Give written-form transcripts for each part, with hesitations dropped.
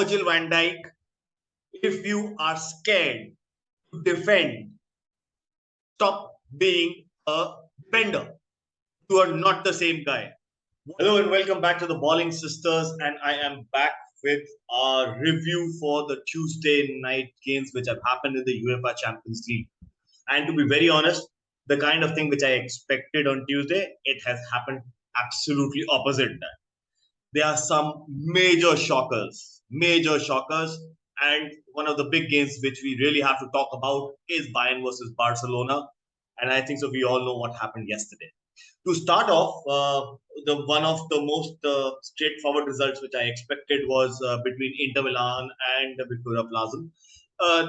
Virgil van Dijk, if you are scared to defend, stop being a defender. You are not the same guy. Hello and welcome back to the Ballin Sisters, and I am back with our review for the Tuesday night games which have happened in the UEFA Champions League. And to be very honest, the kind of thing which I expected on Tuesday, it has happened absolutely opposite that. There are some major shockers, and one of the big games which we really have to talk about is Bayern versus Barcelona. And I think so we all know what happened yesterday. To start off, the one of the most straightforward results which I expected was between Inter Milan and Victoria Plaza. Uh,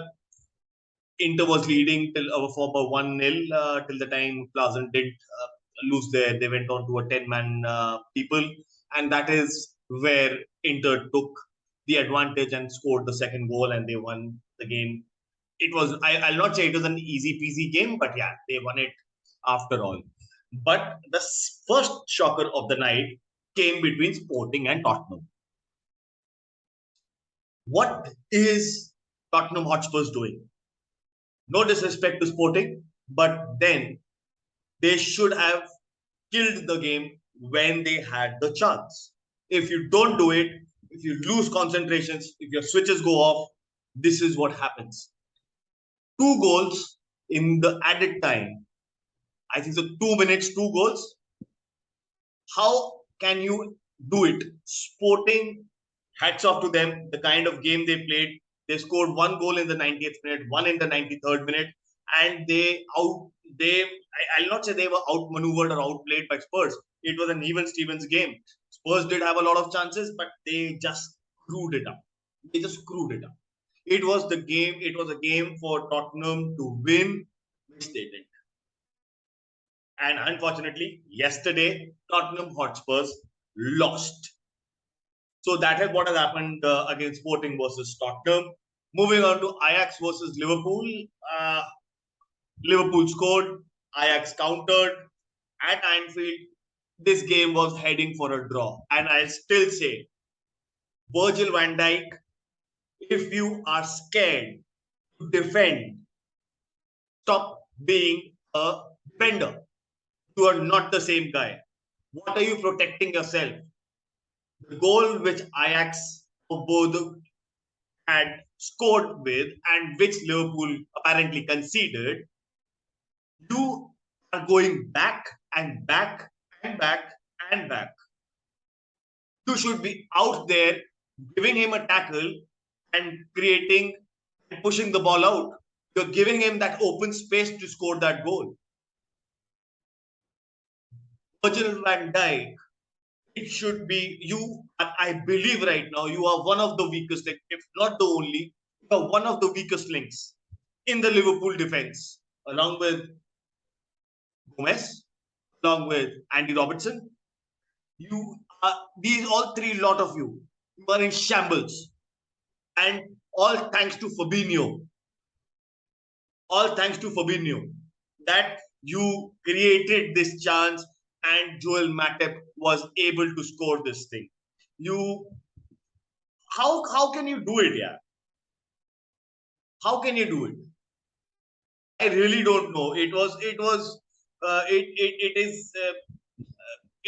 Inter was leading till for about 1-0 till the time Plaza did lose there. They went on to a 10-man people, and that is where Inter took the advantage and scored the second goal, and they won the game. It was, I'll not say it was an easy peasy game, but yeah, they won it after all. But the first shocker of the night came between Sporting and Tottenham. What is Tottenham Hotspurs doing? No disrespect to Sporting, but then they should have killed the game when they had the chance. If you don't do it, if you lose concentrations, if your switches go off, this is what happens. 2 goals in the added time. I think so, 2 minutes, 2 goals. How can you do it? Sporting, hats off to them, the kind of game they played. They scored 1 goal in the 90th minute, 1 in the 93rd minute, and I'll not say they were outmaneuvered or outplayed by Spurs. It was an even Stevens game. Spurs did have a lot of chances, but they just screwed it up. It was a game for Tottenham to win, which they did. And unfortunately, yesterday, Tottenham Hotspurs lost. So that is what has happened against Sporting versus Tottenham. Moving on to Ajax versus Liverpool. Liverpool scored, Ajax countered. At Anfield, this game was heading for a draw. And I still say, Virgil van Dijk, if you are scared to defend, stop being a defender. You are not the same guy. What are you protecting yourself? The goal which Ajax both had scored with and which Liverpool apparently conceded, you are going back and back and back and back. You should be out there giving him a tackle and creating and pushing the ball out. You're giving him that open space to score that goal. Virgil van Dijk, it should be you. I believe right now you are one of the weakest, if not the only, you are one of the weakest links in the Liverpool defense, along with Gomez, along with Andy Robertson. You are all three lot of you are in shambles, and all thanks to Fabinho. All thanks to Fabinho that you created this chance and Joel Matip was able to score this thing. How can you do it, yeah? How can you do it? I really don't know. It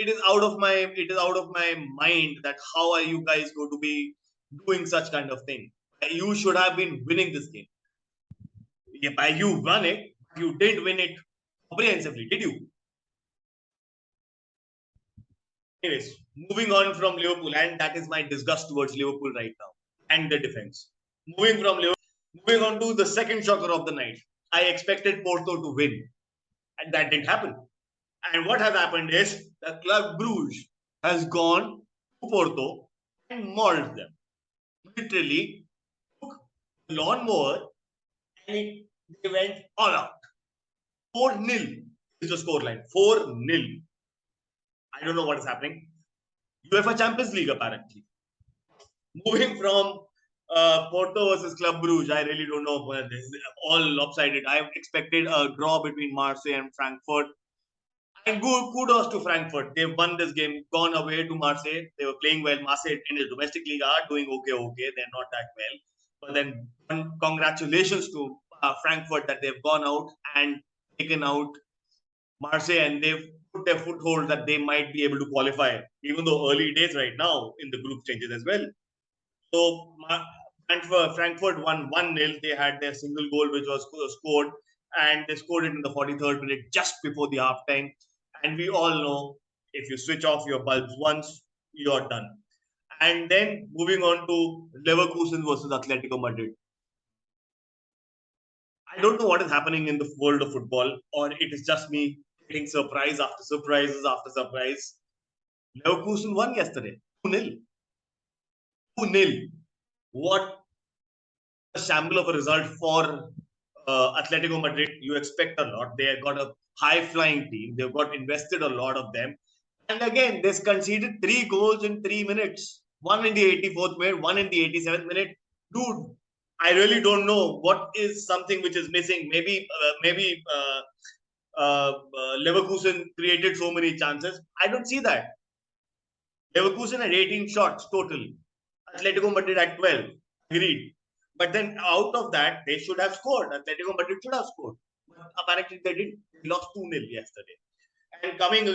is out of my mind that how are you guys going to be doing such kind of thing? You should have been winning this game. By you won it, you didn't win it comprehensively, did you? Anyways, moving on from Liverpool, and that is my disgust towards Liverpool right now and the defense. Moving on to the second shocker of the night. I expected Porto to win, and that didn't happen. And what has happened is the Club Bruges has gone to Porto and mauled them. Literally took the lawnmower and they went all out. 4-0 is the scoreline. 4-0. I don't know what is happening. UEFA Champions League, apparently. Moving from Porto versus Club Bruges, I really don't know. This is all lopsided. I expected a draw between Marseille and Frankfurt. And good kudos to Frankfurt. They've won this game, gone away to Marseille. They were playing well. Marseille in the domestic league are doing okay. They're not that well. But then congratulations to Frankfurt that they've gone out and taken out Marseille, and they've put their foothold that they might be able to qualify, even though early days right now in the group stages as well. So Frankfurt won 1-0. They had their single goal, which was scored, and they scored it in the 43rd minute, just before the half time. And we all know if you switch off your bulbs once, you're done. And then moving on to Leverkusen versus Atletico Madrid. I don't know what is happening in the world of football, or it is just me getting surprise after surprises after surprise. Leverkusen won yesterday, 2-0. 2-0. What a shamble of a result for Atletico Madrid. You expect a lot. They have got a high-flying team. They've got invested a lot of them. And again, they conceded 3 goals in 3 minutes. One in the 84th minute, one in the 87th minute. Dude, I really don't know what is something which is missing. Maybe Leverkusen created so many chances. I don't see that. Leverkusen had 18 shots total. Atletico Madrid had 12. Agreed. But then out of that, they should have scored. Atletico Madrid should have scored. But apparently they didn't. They lost 2-0 yesterday. And coming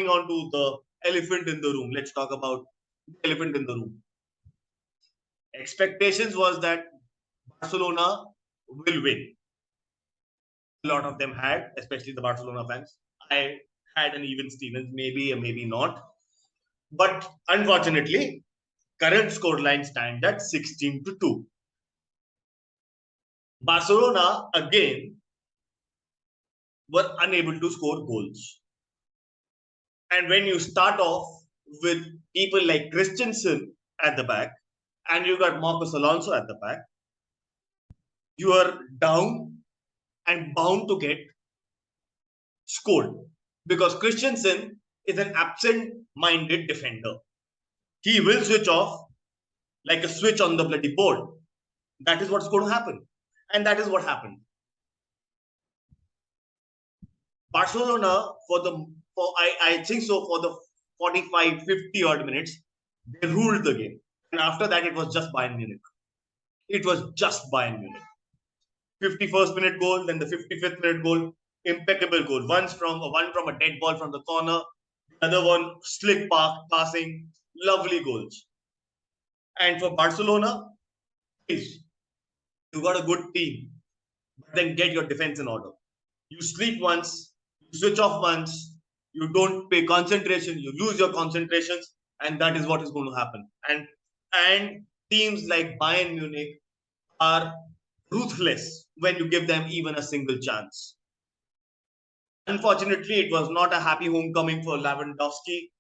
on to the elephant in the room. Let's talk about the elephant in the room. Expectations was that Barcelona will win. A lot of them had, especially the Barcelona fans. I had an even Stevens, maybe or maybe not. But unfortunately, current scoreline stands at 16-2. Barcelona again were unable to score goals. And when you start off with people like Christensen at the back, and you got Marcos Alonso at the back, you are down and bound to get scored, because Christensen is an absent-minded defender. He will switch off like a switch on the bloody board. That is what's going to happen. And that is what happened. Barcelona, I think so, for the 45, 50 odd minutes, they ruled the game. And after that, it was just Bayern Munich. It was just Bayern Munich. 51st minute goal, then the 55th minute goal, impeccable goal. One from a dead ball from the corner, the other one slick passing, lovely goals. And for Barcelona, please, you got a good team, but then get your defense in order. You sleep once, you switch off once, you don't pay concentration, you lose your concentrations, and that is what is going to happen. And teams like Bayern Munich are ruthless when you give them even a single chance. Unfortunately, it was not a happy homecoming for Lewandowski,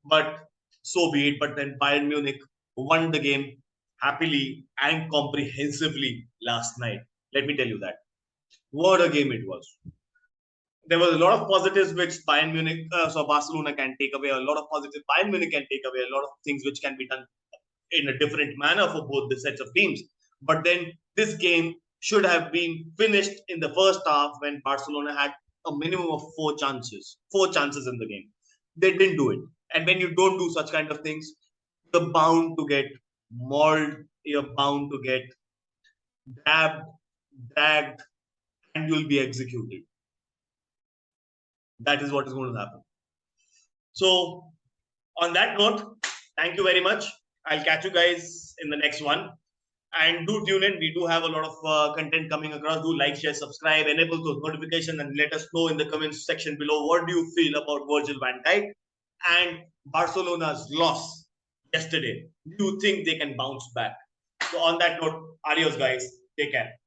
but so be it. But then Bayern Munich won the game happily and comprehensively last night. Let me tell you that. What a game it was. There was a lot of positives which Barcelona can take away. A lot of positives Bayern Munich can take away. A lot of things which can be done in a different manner for both the sets of teams. But then this game should have been finished in the first half when Barcelona had a minimum of 4 chances in the game. They didn't do it. And when you don't do such kind of things, you're bound to get mauled, you're bound to get grabbed, dragged, and you'll be executed. That is what is going to happen. So, on that note, thank you very much. I'll catch you guys in the next one. And do tune in. We do have a lot of content coming across. Do like, share, subscribe, enable those notifications, and let us know in the comments section below what do you feel about Virgil van Dijk and Barcelona's loss yesterday. Do you think they can bounce back? So on that note, adios guys. Take care.